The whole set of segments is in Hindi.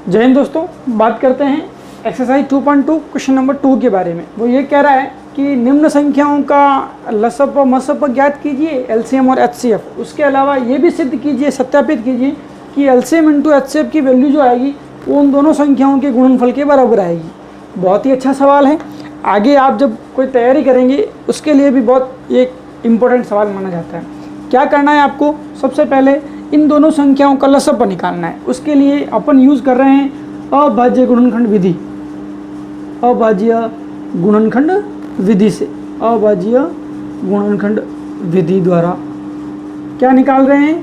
जय हिंद दोस्तों, बात करते हैं एक्सरसाइज 2.2 क्वेश्चन नंबर 2 के बारे में। वो ये कह रहा है कि निम्न संख्याओं का लसप व मसप ज्ञात कीजिए, एलसीएम और एचसीएफ। उसके अलावा ये भी सिद्ध कीजिए, सत्यापित कीजिए कि एलसीएम इंटू एचसीएफ की वैल्यू जो आएगी वो उन दोनों संख्याओं के गुणनफल के बराबर आएगी। बहुत ही अच्छा सवाल है। आगे आप जब कोई तैयारी करेंगे उसके लिए भी बहुत एक इम्पोर्टेंट सवाल माना जाता है। क्या करना है आपको, सबसे पहले इन दोनों संख्याओं का लसप निकालना है। उसके लिए अपन यूज़ कर रहे हैं अभाज्य गुणनखंड विधि। अभाज्य गुणनखंड विधि से, अभाज्य गुणनखंड विधि द्वारा क्या निकाल रहे हैं,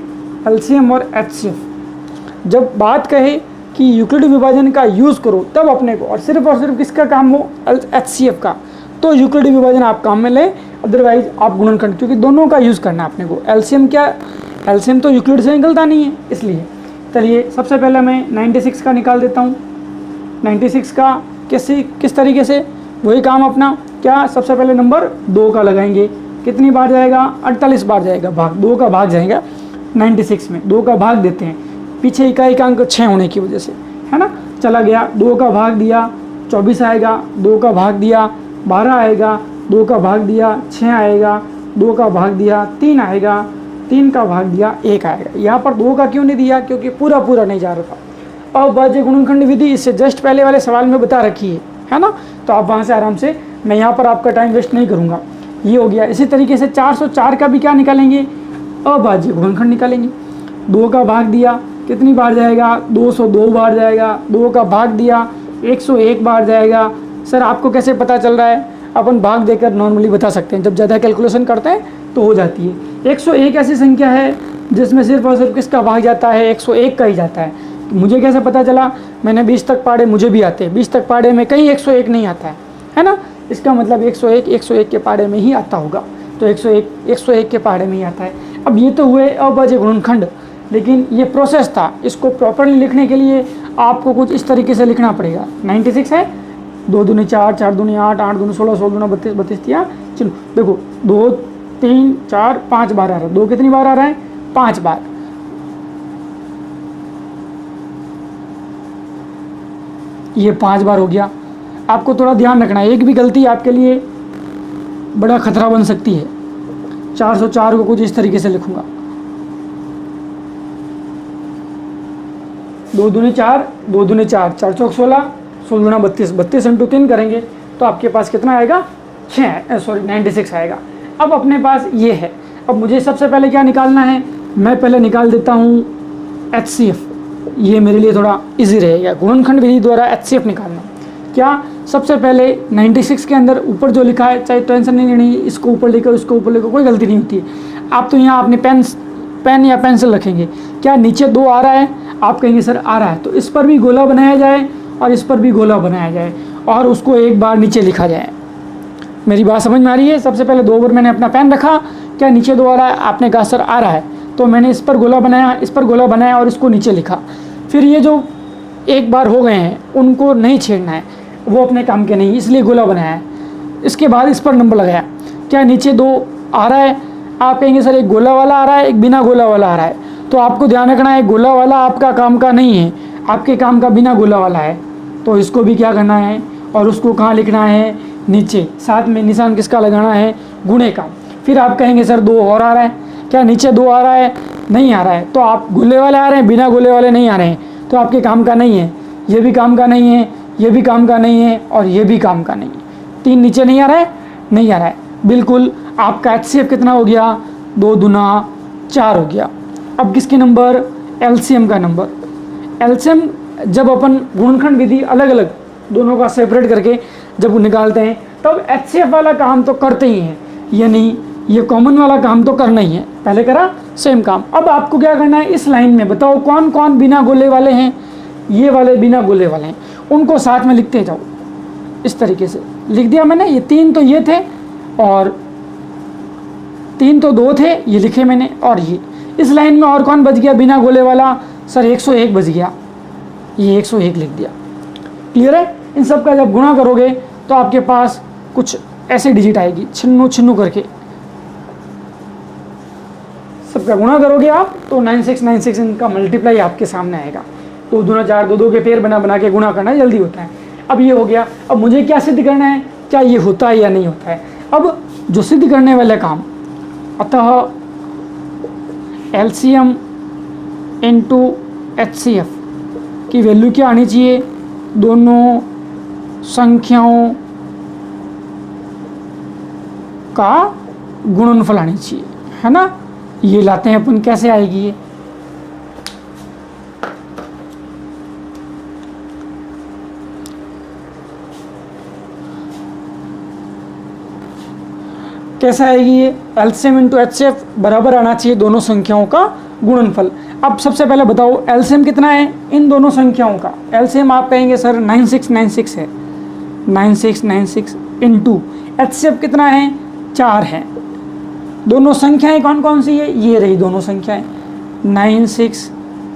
एलसीएम और एचसीएफ। जब बात कहे कि यूक्लिड विभाजन का यूज़ करो तब अपने को और सिर्फ किसका काम हो, एचसीएफ का, तो यूक्लिड विभाजन आप काम में लें, अदरवाइज आप गुणनखंड, क्योंकि दोनों का यूज़ करना है अपने को। एलसीएम क्या, एलसीएम तो यूक्लिड से निकलता नहीं है, इसलिए चलिए सबसे पहले मैं 96 का निकाल देता हूँ। 96 का किस तरीके से, वही काम अपना क्या, सबसे पहले नंबर 2 का लगाएंगे। कितनी बार जाएगा, 48 बार जाएगा, भाग 2 का भाग जाएगा 96 में, 2 का भाग देते हैं, पीछे इकाई का अंक 6 होने की वजह से, है ना। चला गया, 2 का भाग दिया 24 आएगा, 2 का भाग दिया 12 आएगा, 2 का भाग दिया 6 आएगा, 2 का भाग दिया 3 आएगा, 3 का भाग दिया 1 आएगा। यहाँ पर 2 का क्यों नहीं दिया, क्योंकि पूरा नहीं जा रहा था। अभाज्य गुणनखंड विधि इससे जस्ट पहले वाले सवाल में बता रखी है ना, तो आप वहाँ से आराम से, मैं यहाँ पर आपका टाइम वेस्ट नहीं करूँगा। ये हो गया। इसी तरीके से 404 का भी क्या निकालेंगे, अभाज्य गुणनखंड निकालेंगे। 2 का भाग दिया कितनी बार जाएगा, 202 बार जाएगा। 2 का भाग दिया 101 बार जाएगा। सर आपको कैसे पता चल रहा है, अपन भाग देकर नॉर्मली बता सकते हैं, जब ज़्यादा कैलकुलेशन करते हैं तो हो जाती है। 101 ऐसी संख्या है जिसमें सिर्फ और सिर्फ किसका भाग जाता है, 101 का ही जाता है। मुझे कैसे पता चला, मैंने 20 तक पढ़े, मुझे भी आते हैं। 20 तक पढ़े में कहीं 101 नहीं आता है ना, इसका मतलब 101 के पहाड़े में ही आता होगा, तो 101 के पहाड़े में ही आता है। अब ये तो हुए अभाज्य गुणनखंड, लेकिन ये प्रोसेस था, इसको प्रॉपरली लिखने के लिए आपको कुछ इस तरीके से लिखना पड़ेगा। 96 है, 2 दूनी 4, 4 दूनी 8, 8 दूनी 16, 16 दूना 32, 32 दिया। चलो देखो 2 3 4 5 बार आ रहा है, 2 कितनी बार आ रहा है, 5 बार। ये 5 बार हो गया। आपको थोड़ा ध्यान रखना है, एक भी गलती आपके लिए बड़ा खतरा बन सकती है। 404 को कुछ इस तरीके से लिखूंगा, 2 दूनी 4, 2 दूनी 4, 4 चौक 16, 16 दूना 32, 32 इंटू 3 करेंगे तो आपके पास कितना आएगा, 96 आएगा। अब अपने पास ये है। अब मुझे सबसे पहले क्या निकालना है, मैं पहले निकाल देता हूँ एचसीएफ। ये मेरे लिए थोड़ा इजी रहेगा, गुणनखंड विधि द्वारा एचसीएफ निकालना। क्या, सबसे पहले 96 के अंदर ऊपर जो लिखा है, चाहे टेंशन नहीं लेनी, इसको ऊपर लिखो इसको ऊपर लिखो, कोई गलती नहीं होती है। आप तो यहाँ अपने पेन या पेंसिल रखेंगे। क्या नीचे 2 आ रहा है, आप कहेंगे सर आ रहा है, तो इस पर भी गोला बनाया जाए और इस पर भी गोला बनाया जाए और उसको एक बार नीचे लिखा जाए। मेरी बात समझ में आ रही है। सबसे पहले 2 बार मैंने अपना पेन रखा, क्या नीचे 2 आ रहा है, आपने कहा सर आ रहा है, तो मैंने इस पर गोला बनाया, इस पर गोला बनाया और इसको नीचे लिखा। फिर ये जो एक बार हो गए हैं उनको नहीं छेड़ना है, वो अपने काम के नहीं, इसलिए गोला बनाया है। इसके बाद इस पर नंबर लगाया, क्या नीचे 2 आ रहा है, आप कहेंगे सर एक गोला वाला आ रहा है, एक बिना गोला वाला आ रहा है, तो आपको ध्यान रखना है गोला वाला आपका काम का नहीं है, आपके काम का बिना गोला वाला है, तो इसको भी क्या करना है और उसको कहाँ लिखना है, नीचे। साथ में निशान किसका लगाना है, गुणे का। फिर आप कहेंगे सर 2 और आ रहा है, क्या नीचे 2 आ रहा है, नहीं आ रहा है, तो आप गोले वाले आ रहे हैं, बिना गोले वाले नहीं आ रहे हैं, तो आपके काम का नहीं है, ये भी काम का नहीं है, ये भी काम का नहीं है और ये भी काम का नहीं है। 3 नीचे नहीं आ रहा है, नहीं आ रहा है, बिल्कुल। आपका एचसीएफ कितना हो गया, 2 दूना 4 हो गया। अब किसके नंबर, एलसीएम का नंबर। एलसीएम जब अपन गुणनखंड विधि अलग अलग दोनों का सेपरेट करके जब निकालते हैं तब एचसीएफ वाला काम तो करते ही हैं, ये नहीं ये कॉमन वाला काम तो करना ही है, पहले करा सेम काम। अब आपको क्या करना है, इस लाइन में बताओ कौन कौन बिना गोले वाले हैं, ये वाले बिना गोले वाले हैं, उनको साथ में लिखते जाओ। इस तरीके से लिख दिया मैंने, ये 3 तो ये थे और 3 तो 2 थे, ये लिखे मैंने। और ये इस लाइन में और कौन बच गया बिना गोले वाला, सर 101 बच गया, ये 101 लिख दिया। क्लियर है। इन सब का जब गुणा करोगे तो आपके पास कुछ ऐसे डिजिट आएगी, छिन्नू छिन्नू करके सबका गुणा करोगे आप तो 9696 इनका मल्टीप्लाई आपके सामने आएगा। 2 दूना 4, 2 2 के पेयर बना बना के गुणा करना जल्दी होता है। अब ये हो गया, अब मुझे क्या सिद्ध करना है, क्या ये होता है या नहीं होता है। अब जो सिद्ध करने वाले काम, अतः LCM इंटू HCF की वैल्यू क्या आनी चाहिए, दोनों संख्याओं का गुणनफल आनी चाहिए, है ना। ये लाते हैं अपन, कैसे आएगी ये, कैसे आएगी ये, LCM इंटू HCF बराबर आना चाहिए दोनों संख्याओं का गुणनफल। अब सबसे पहले बताओ LCM कितना है इन दोनों संख्याओं का। LCM आप कहेंगे सर 9696 है, 9696 इंटू HCF कितना है, 4 है। दोनों संख्याएं कौन कौन सी है, ये रही दोनों संख्याएं, 96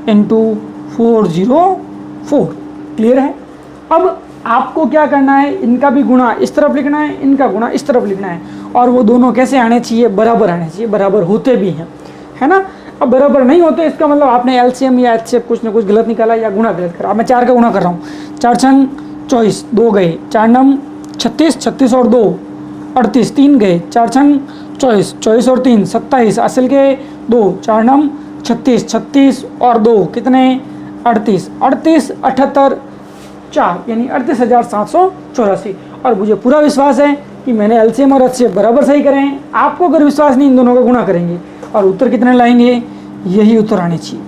इंटू 404। क्लियर है। अब आपको क्या करना है, इनका भी गुणा इस तरफ लिखना है, इनका गुणा इस तरफ लिखना है, और वो दोनों कैसे आने चाहिए, बराबर आने चाहिए, बराबर होते भी हैं, है ना। अब बराबर नहीं होते इसका मतलब आपने LCM या HCF कुछ ना कुछ गलत निकाला या गुणा गलत करा। अब मैं 4 का गुणा कर रहा हूँ, 4 छंग 24, 2 गए, 4 नम 36, 36 और 2 38, 3 गए, 4 छंग 24, 24 और 3 27, असल के 2, 4 नम 36, 36 और 2 कितने 38, 38 78 4 यानी 38,784। और मुझे पूरा विश्वास है कि मैंने LCM और HCF बराबर सही करे हैं। आपको अगर विश्वास नहीं, इन दोनों का गुणा करेंगे और उत्तर कितने लाएंगे, यही उत्तर आने चाहिए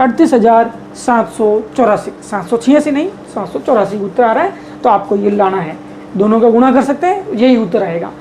38,784, 786 नहीं 784 उत्तर आ रहा है। तो आपको ये लाना है, दोनों का गुणा कर सकते हैं, यही उत्तर आएगा।